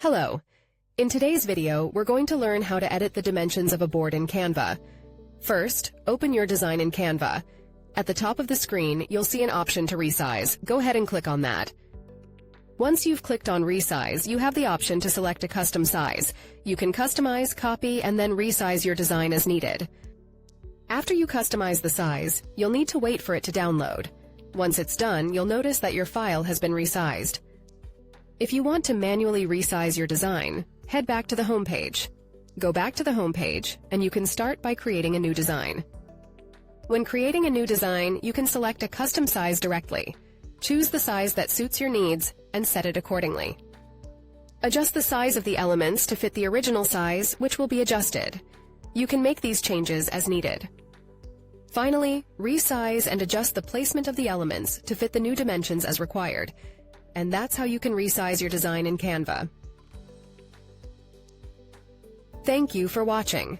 Hello. In today's video, we're going to learn how to edit the dimensions of a board in Canva. First, open your design in Canva. At the top of the screen, you'll see an option to resize. Go ahead and click on that. Once you've clicked on resize, you have the option to select a custom size. You can customize, copy, and then resize your design as needed. After you customize the size, you'll need to wait for it to download. Once it's done, you'll notice that your file has been resized. If you want to manually resize your design, head back to the home page. Go back to the home page, and you can start by creating a new design. When creating a new design, you can select a custom size directly. Choose the size that suits your needs and set it accordingly. Adjust the size of the elements to fit the original size, which will be adjusted. You can make these changes as needed. Finally, resize and adjust the placement of the elements to fit the new dimensions as required. And that's how you can resize your design in Canva. Thank you for watching.